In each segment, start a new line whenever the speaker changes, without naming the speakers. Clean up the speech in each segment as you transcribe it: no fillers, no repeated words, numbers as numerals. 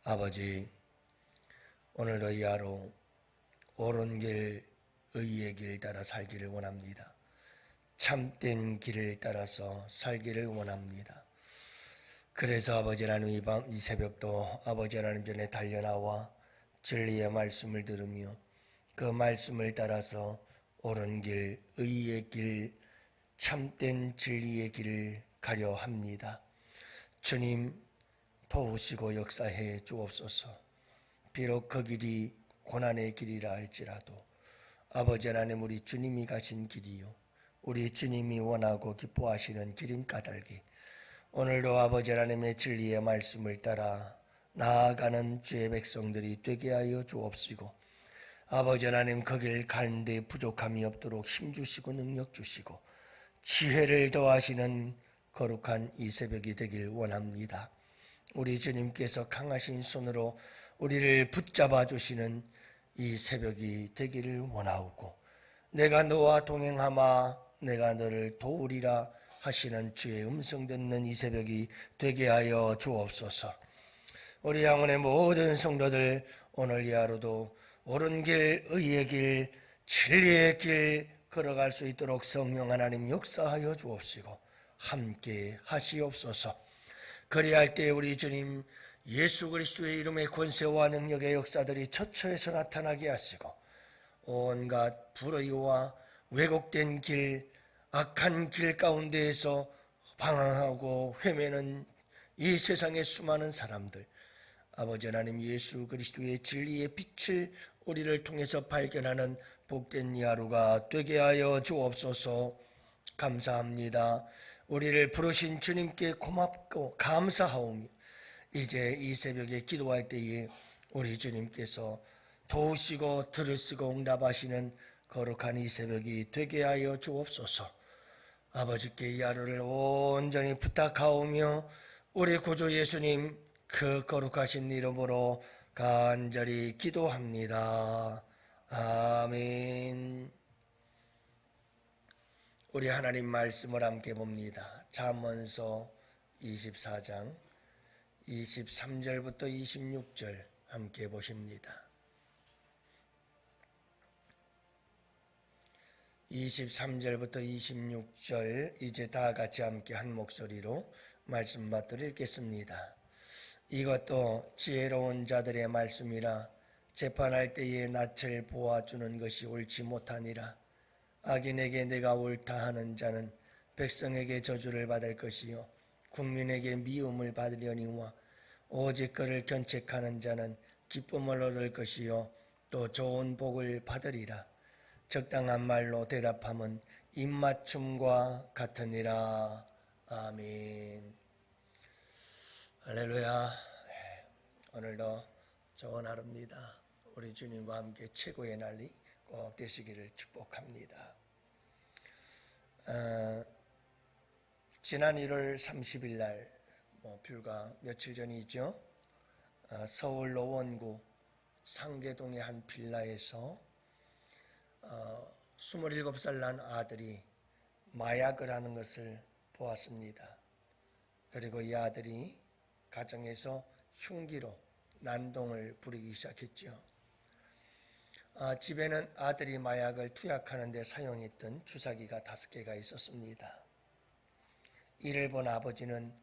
아버지, 오늘도 이 하루 옳은 길, 의의 길 따라 살기를 원합니다. 참된 길을 따라서 살기를 원합니다. 그래서 아버지 하나님 이 새벽도 아버지 하나님 전에 달려나와 진리의 말씀을 들으며 그 말씀을 따라서 옳은 길, 의의 길, 참된 진리의 길을 가려 합니다. 주님, 도우시고 역사해 주옵소서. 비록 그 길이 고난의 길이라 할지라도 아버지 하나님, 우리 주님이 가신 길이요, 우리 주님이 원하고 기뻐하시는 길인 까닭에 오늘도 아버지 하나님의 진리의 말씀을 따라 나아가는 주의 백성들이 되게 하여 주옵시고, 아버지 하나님, 그 길 가는데 부족함이 없도록 힘주시고 능력 주시고 지혜를 더하시는 거룩한 이 새벽이 되길 원합니다. 우리 주님께서 강하신 손으로 우리를 붙잡아 주시는 이 새벽이 되기를 원하오고, 내가 너와 동행하마 내가 너를 도우리라 하시는 주의 음성 듣는 이 새벽이 되게 하여 주옵소서. 우리 양원의 모든 성도들, 오늘 이 하루도 옳은 길, 의의 길, 진리의 길 걸어갈 수 있도록 성령 하나님 역사하여 주옵시고 함께 하시옵소서. 그리할 때 우리 주님 예수 그리스도의 이름의 권세와 능력의 역사들이 처처에서 나타나게 하시고, 온갖 불의와 왜곡된 길, 악한 길 가운데에서 방황하고 헤매는 이 세상의 수많은 사람들, 아버지 하나님 예수 그리스도의 진리의 빛을 우리를 통해서 발견하는 복된 이 하루가 되게 하여 주옵소서. 감사합니다. 우리를 부르신 주님께 고맙고 감사하오며, 이제 이 새벽에 기도할 때에 우리 주님께서 도우시고 들으시고 응답하시는 거룩한 이 새벽이 되게 하여 주옵소서. 아버지께 이 하루를 온전히 부탁하오며 우리 구주 예수님 그 거룩하신 이름으로 간절히 기도합니다. 아멘. 우리 하나님 말씀을 함께 봅니다. 잠언서 24장 23절부터 26절 함께 보십니다. 23절부터 26절 이제 다 같이 함께 한 목소리로 말씀 받들어 읽겠습니다. 이것도 지혜로운 자들의 말씀이라. 재판할 때에 낯을 보아주는 것이 옳지 못하니라. 악인에게 내가 옳다 하는 자는 백성에게 저주를 받을 것이요 국민에게 미움을 받으려니와, 오직 그를 견책하는 자는 기쁨을 얻을 것이요 또 좋은 복을 받으리라. 적당한 말로 대답함은 입맞춤과 같으니라. 아멘. 할렐루야. 오늘도 좋은 하루입니다. 우리 주님과 함께 최고의 날이 꼭 되시기를 축복합니다. 지난 1월 30일 날, 불과 며칠 전이죠. 서울 노원구 상계동의 한 빌라에서 27살 난 아들이 마약을 하는 것을 보았습니다. 그리고 이 아들이 가정에서 흉기로 난동을 부리기 시작했죠. 집에는 아들이 마약을 투약하는 데 사용했던 주사기가 5개가 있었습니다. 이를 본 아버지는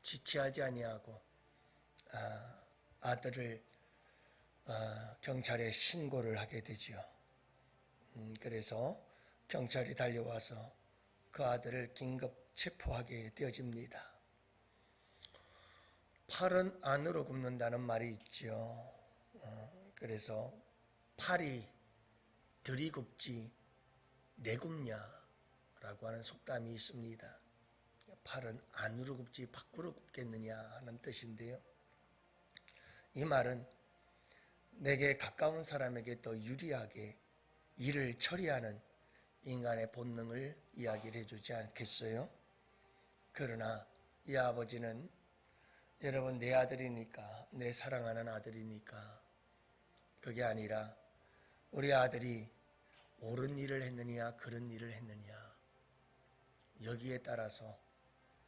지체하지 아니하고 아들을 경찰에 신고를 하게 되죠. 그래서 경찰이 달려와서 그 아들을 긴급 체포하게 되어집니다. 팔은 안으로 굽는다는 말이 있죠. 그래서 팔이 들이 굽지 내 굽냐라고 하는 속담이 있습니다. 팔은 안으로 굽지 밖으로 굽겠느냐 하는 뜻인데요. 이 말은 내게 가까운 사람에게 더 유리하게 일을 처리하는 인간의 본능을 이야기를 해주지 않겠어요? 그러나 이 아버지는 여러분, 내 아들이니까, 내 사랑하는 아들이니까, 그게 아니라 우리 아들이 옳은 일을 했느냐 그런 일을 했느냐, 여기에 따라서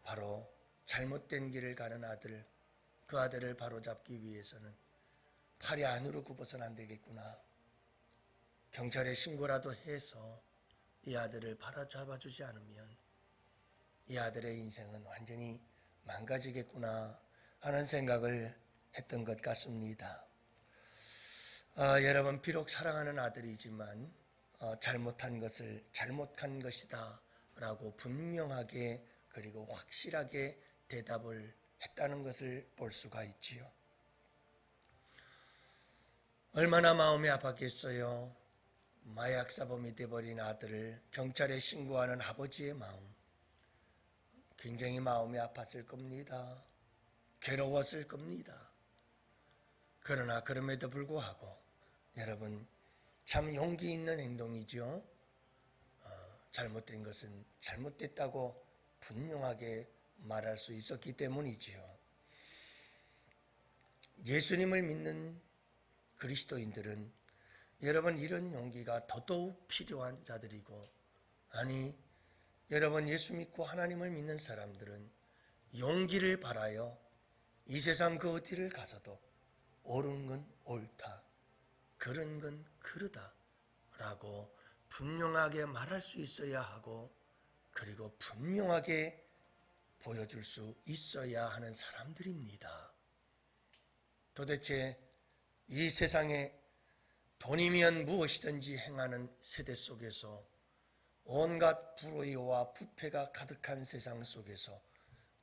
바로 잘못된 길을 가는 아들, 그 아들을 바로잡기 위해서는 팔이 안으로 굽어서는 안 되겠구나. 경찰에 신고라도 해서 이 아들을 바로잡아 주지 않으면 이 아들의 인생은 완전히 망가지겠구나 하는 생각을 했던 것 같습니다. 여러분, 비록 사랑하는 아들이지만 잘못한 것을 잘못한 것이다 라고 분명하게 그리고 확실하게 대답을 했다는 것을 볼 수가 있지요. 얼마나 마음이 아팠겠어요. 마약사범이 되어버린 아들을 경찰에 신고하는 아버지의 마음, 굉장히 마음이 아팠을 겁니다. 괴로웠을 겁니다. 그러나 그럼에도 불구하고 여러분, 참 용기 있는 행동이죠. 잘못된 것은 잘못됐다고 분명하게 말할 수 있었기 때문이지요. 예수님을 믿는 그리스도인들은 여러분, 이런 용기가 더더욱 필요한 자들이고, 아니, 여러분, 예수 믿고 하나님을 믿는 사람들은 용기를 발하여 이 세상 그 어디를 가서도 옳은 건 옳다, 그런 건 그르다 라고 분명하게 말할 수 있어야 하고, 그리고 분명하게 보여줄 수 있어야 하는 사람들입니다. 도대체 이 세상에 돈이면 무엇이든지 행하는 세대 속에서, 온갖 불의와 부패가 가득한 세상 속에서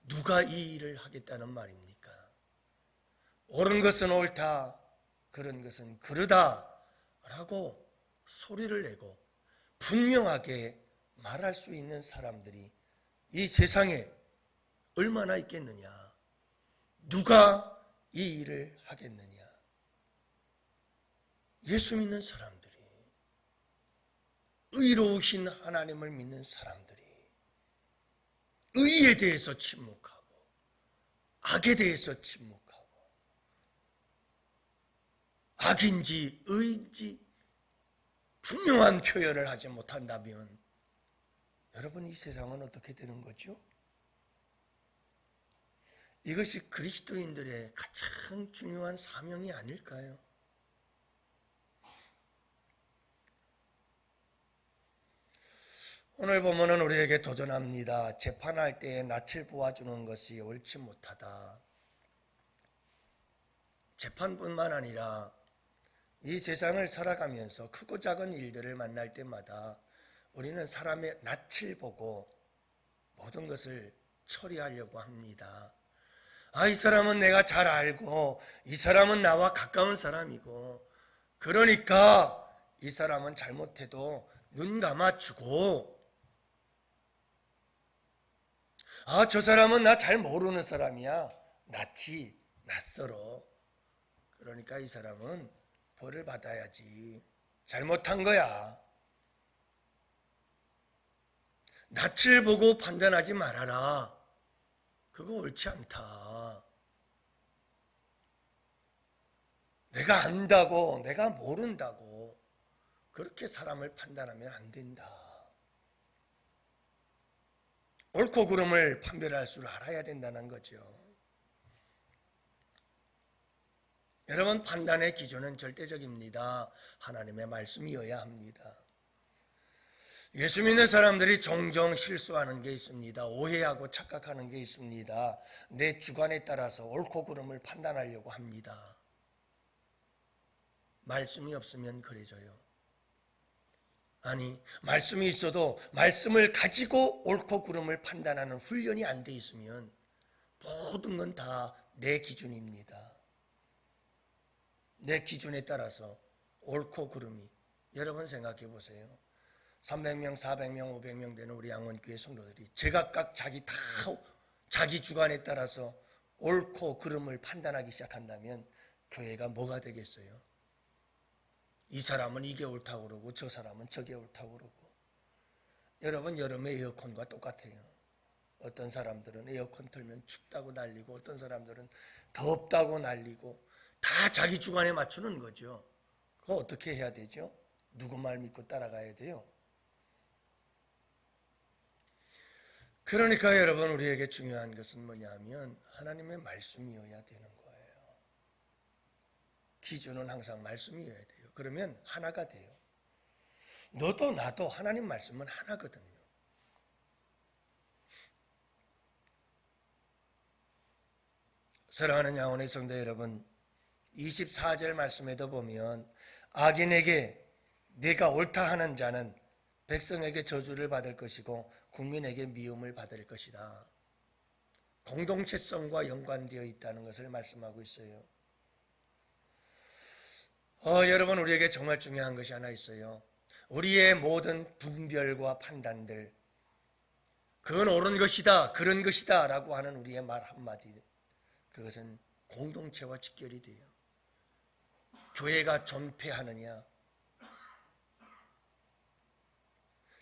누가 이 일을 하겠다는 말입니까? 옳은 것은 옳다, 그런 것은 그르다 라고 소리를 내고 분명하게 말할 수 있는 사람들이 이 세상에 얼마나 있겠느냐? 누가 이 일을 하겠느냐? 예수 믿는 사람들이, 의로우신 하나님을 믿는 사람들이 의에 대해서 침묵하고 악에 대해서 침묵하고 악인지 의인지 분명한 표현을 하지 못한다면 여러분, 이 세상은 어떻게 되는 거죠? 이것이 그리스도인들의 가장 중요한 사명이 아닐까요? 오늘 본문은 우리에게 도전합니다. 재판할 때에 낯을 보아주는 것이 옳지 못하다. 재판뿐만 아니라 이 세상을 살아가면서 크고 작은 일들을 만날 때마다 우리는 사람의 낯을 보고 모든 것을 처리하려고 합니다. 이 사람은 내가 잘 알고 이 사람은 나와 가까운 사람이고, 그러니까 이 사람은 잘못해도 눈 감아주고, 저 사람은 나 잘 모르는 사람이야, 낯이 낯설어, 그러니까 이 사람은 벌을 받아야지, 잘못한 거야. 낯을 보고 판단하지 말아라. 그거 옳지 않다. 내가 안다고, 내가 모른다고 그렇게 사람을 판단하면 안 된다. 옳고 그름을 판별할 줄 알아야 된다는 거죠. 여러분, 판단의 기준은 절대적입니다. 하나님의 말씀이어야 합니다. 예수 믿는 사람들이 종종 실수하는 게 있습니다. 오해하고 착각하는 게 있습니다. 내 주관에 따라서 옳고 그름을 판단하려고 합니다. 말씀이 없으면 그래져요. 아니, 말씀이 있어도 말씀을 가지고 옳고 그름을 판단하는 훈련이 안 돼 있으면 모든 건 다 내 기준입니다. 내 기준에 따라서 옳고 그름이, 여러분 생각해 보세요. 300명, 400명, 500명 되는 우리 양원교회 성도들이 제각각 자기 주관에 따라서 옳고 그름을 판단하기 시작한다면 교회가 뭐가 되겠어요? 이 사람은 이게 옳다고 그러고 저 사람은 저게 옳다고 그러고. 여러분, 여름에 에어컨과 똑같아요. 어떤 사람들은 에어컨 틀면 춥다고 난리고, 어떤 사람들은 덥다고 난리고, 다 자기 주관에 맞추는 거죠. 그거 어떻게 해야 되죠? 누구 말 믿고 따라가야 돼요? 그러니까 여러분, 우리에게 중요한 것은 뭐냐면 하나님의 말씀이어야 되는 거예요. 기준은 항상 말씀이어야 돼요. 그러면 하나가 돼요. 너도 나도 하나님 말씀은 하나거든요. 사랑하는 양원의 성도 여러분, 24절 말씀에도 보면 악인에게 네가 옳다 하는 자는 백성에게 저주를 받을 것이고 국민에게 미움을 받을 것이다. 공동체성과 연관되어 있다는 것을 말씀하고 있어요. 여러분, 우리에게 정말 중요한 것이 하나 있어요. 우리의 모든 분별과 판단들, 그건 옳은 것이다, 그런 것이다 라고 하는 우리의 말 한마디, 그것은 공동체와 직결이 돼요. 교회가 존폐하느냐,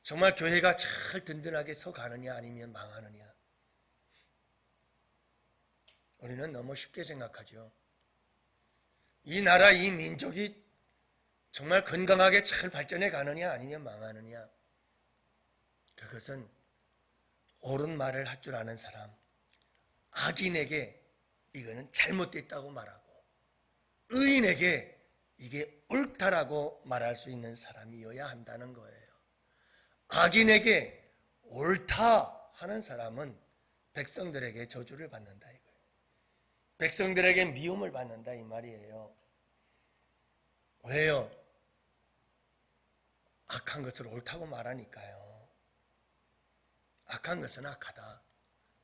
정말 교회가 잘 든든하게 서가느냐 아니면 망하느냐, 우리는 너무 쉽게 생각하죠. 이 나라, 이 민족이 정말 건강하게 잘 발전해 가느냐 아니면 망하느냐, 그것은 옳은 말을 할 줄 아는 사람, 악인에게 이거는 잘못됐다고 말하고 의인에게 이게 옳다라고 말할 수 있는 사람이어야 한다는 거예요. 악인에게 옳다 하는 사람은 백성들에게 저주를 받는다 이거예요. 백성들에게 미움을 받는다 이 말이에요. 왜요? 악한 것을 옳다고 말하니까요. 악한 것은 악하다,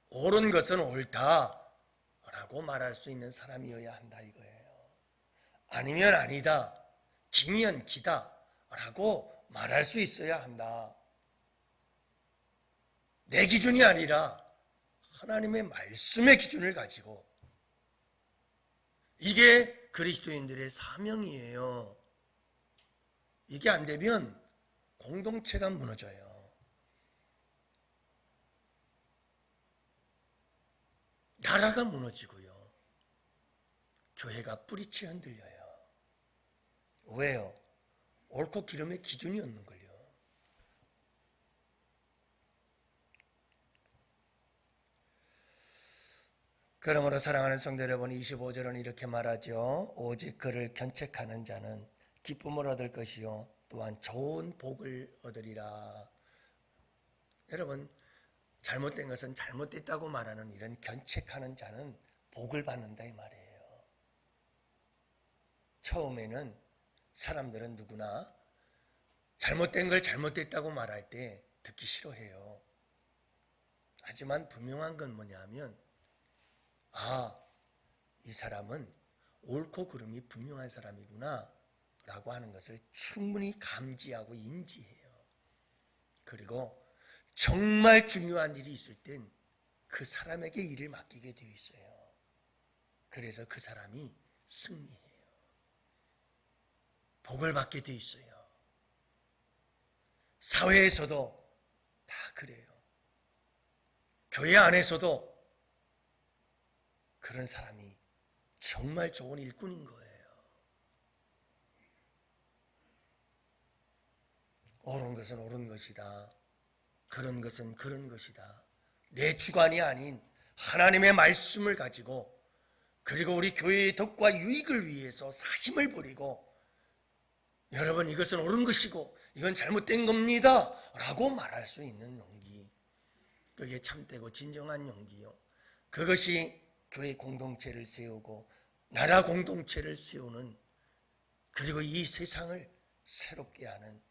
옳은 것은 옳다 라고 말할 수 있는 사람이어야 한다 이거예요. 아니면 아니다, 기면 기다 라고 말할 수 있어야 한다. 내 기준이 아니라 하나님의 말씀의 기준을 가지고, 이게 그리스도인들의 사명이에요. 이게 안 되면 공동체가 무너져요. 나라가 무너지고요. 교회가 뿌리치 흔들려요. 왜요? 옳고 기름의 기준이 없는 걸요. 그러므로 사랑하는 성도 여러분, 25절은 이렇게 말하죠. 오직 그를 견책하는 자는 기쁨을 얻을 것이요 또한 좋은 복을 얻으리라. 여러분, 잘못된 것은 잘못됐다고 말하는 이런 견책하는 자는 복을 받는다 이 말이에요. 처음에는 사람들은 누구나 잘못된 걸 잘못됐다고 말할 때 듣기 싫어해요. 하지만 분명한 건 뭐냐면, 이 사람은 옳고 그름이 분명한 사람이구나 라고 하는 것을 충분히 감지하고 인지해요. 그리고 정말 중요한 일이 있을 땐 그 사람에게 일을 맡기게 되어 있어요. 그래서 그 사람이 승리해요. 복을 받게 되어 있어요. 사회에서도 다 그래요. 교회 안에서도 그런 사람이 정말 좋은 일꾼인 거예요. 옳은 것은 옳은 것이다, 그런 것은 그런 것이다, 내 주관이 아닌 하나님의 말씀을 가지고, 그리고 우리 교회의 덕과 유익을 위해서 사심을 버리고, 여러분 이것은 옳은 것이고 이건 잘못된 겁니다 라고 말할 수 있는 용기, 그게 참되고 진정한 용기요. 그것이 교회 공동체를 세우고 나라 공동체를 세우는, 그리고 이 세상을 새롭게 하는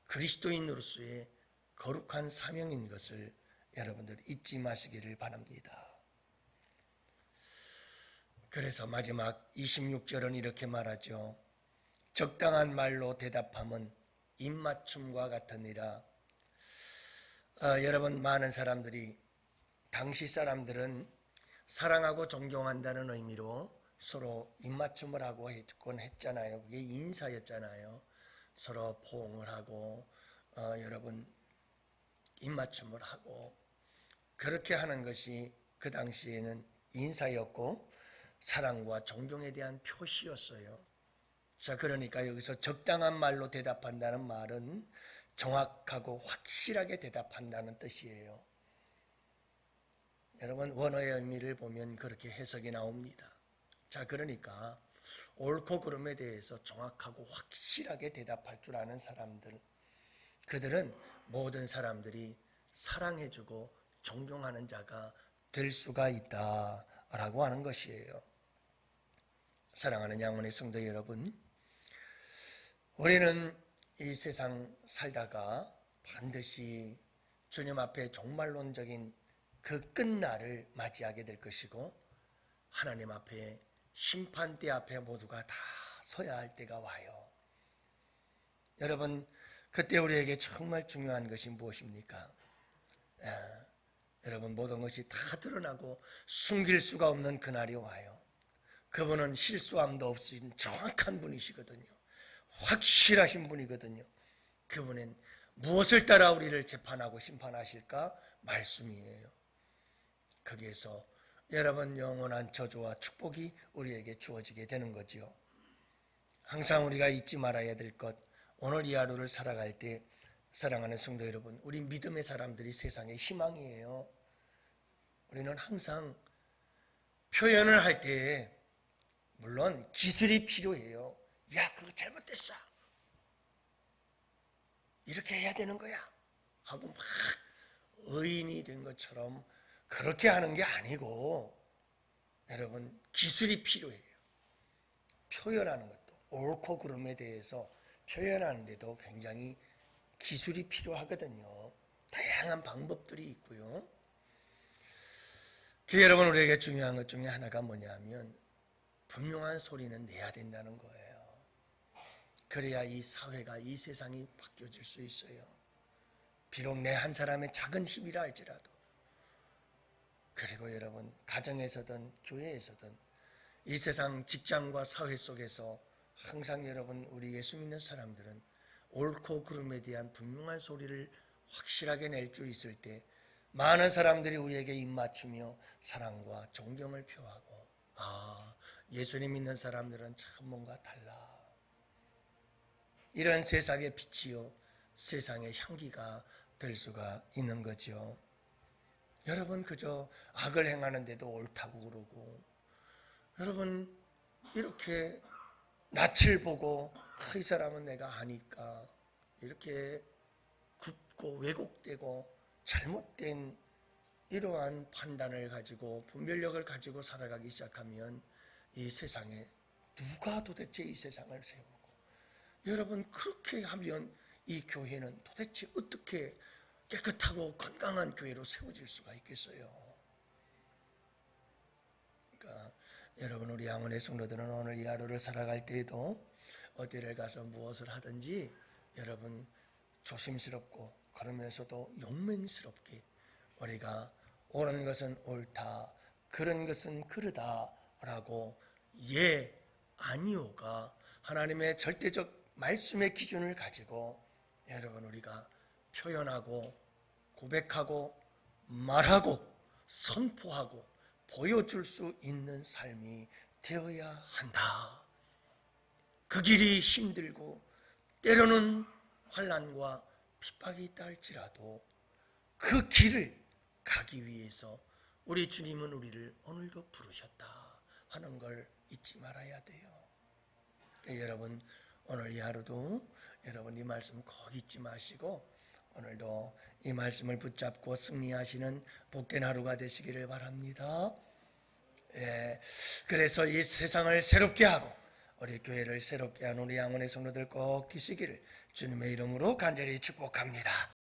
그리스도인으로서의 거룩한 사명인 것을 여러분들 잊지 마시기를 바랍니다. 그래서 마지막 26절은 이렇게 말하죠. 적당한 말로 대답함은 입맞춤과 같으니라. 여러분, 많은 사람들이, 당시 사람들은 사랑하고 존경한다는 의미로 서로 입맞춤을 하고 했잖아요. 그게 인사였잖아요. 서로 포옹을 하고 여러분 입맞춤을 하고, 그렇게 하는 것이 그 당시에는 인사였고 사랑과 존경에 대한 표시였어요. 자, 그러니까 여기서 적당한 말로 대답한다는 말은 정확하고 확실하게 대답한다는 뜻이에요. 여러분 원어의 의미를 보면 그렇게 해석이 나옵니다. 자, 그러니까 옳고 그름에 대해서 정확하고 확실하게 대답할 줄 아는 사람들, 그들은 모든 사람들이 사랑해주고 존경하는 자가 될 수가 있다라고 하는 것이에요. 사랑하는 양원의 성도 여러분, 우리는 이 세상 살다가 반드시 주님 앞에 종말론적인 그 끝날을 맞이하게 될 것이고, 하나님 앞에 심판대 앞에 모두가 다 서야 할 때가 와요. 여러분, 그때 우리에게 정말 중요한 것이 무엇입니까? 여러분, 모든 것이 다 드러나고 숨길 수가 없는 그날이 와요. 그분은 실수함도 없으신 정확한 분이시거든요. 확실하신 분이거든요. 그분은 무엇을 따라 우리를 재판하고 심판하실까? 말씀이에요. 거기에서 여러분 영원한 저주와 축복이 우리에게 주어지게 되는 거죠. 항상 우리가 잊지 말아야 될 것, 오늘 이 하루를 살아갈 때 사랑하는 성도 여러분, 우리 믿음의 사람들이 세상의 희망이에요. 우리는 항상 표현을 할 때 물론 기술이 필요해요. 야, 그거 잘못됐어. 이렇게 해야 되는 거야. 하고 막 의인이 된 것처럼 그렇게 하는 게 아니고, 여러분 기술이 필요해요. 표현하는 것도, 옳고 그름에 대해서 표현하는데도 굉장히 기술이 필요하거든요. 다양한 방법들이 있고요. 그 여러분, 우리에게 중요한 것 중에 하나가 뭐냐면 분명한 소리는 내야 된다는 거예요. 그래야 이 사회가, 이 세상이 바뀌어질 수 있어요. 비록 내 한 사람의 작은 힘이라 할지라도. 그리고 여러분, 가정에서든 교회에서든 이 세상 직장과 사회 속에서 항상 여러분, 우리 예수 믿는 사람들은 옳고 그름에 대한 분명한 소리를 확실하게 낼 줄 있을 때 많은 사람들이 우리에게 입맞추며 사랑과 존경을 표하고, 예수님 믿는 사람들은 참 뭔가 달라. 이런 세상의 빛이요, 세상의 향기가 될 수가 있는 거죠. 여러분, 그저 악을 행하는데도 옳다고 그러고, 여러분 이렇게 낯을 보고 이 사람은 내가 아니까 이렇게 굽고 왜곡되고 잘못된 이러한 판단을 가지고 분별력을 가지고 살아가기 시작하면 이 세상에 누가 도대체 이 세상을 세우고, 여러분 그렇게 하면 이 교회는 도대체 어떻게 깨끗하고 건강한 교회로 세워질 수가 있겠어요? 그러니까 여러분, 우리 양원의 성도들은 오늘 이 하루를 살아갈 때에도 어디를 가서 무엇을 하든지 여러분 조심스럽고 그러면서도 용맹스럽게 우리가 옳은 것은 옳다, 그런 것은 그르다라고 예, 아니오가 하나님의 절대적 말씀의 기준을 가지고 여러분 우리가 표현하고 고백하고 말하고 선포하고 보여줄 수 있는 삶이 되어야 한다. 그 길이 힘들고 때로는 환난과 핍박이 있다 할지라도 그 길을 가기 위해서 우리 주님은 우리를 오늘도 부르셨다 하는 걸 잊지 말아야 돼요. 여러분, 오늘 이 하루도 여러분 이 말씀 꼭 잊지 마시고 오늘도 이 말씀을 붙잡고 승리하시는 복된 하루가 되시기를 바랍니다. 그래서 이 세상을 새롭게 하고 우리 교회를 새롭게 하는 우리 양원의 성도들 꼭 되시기를 주님의 이름으로 간절히 축복합니다.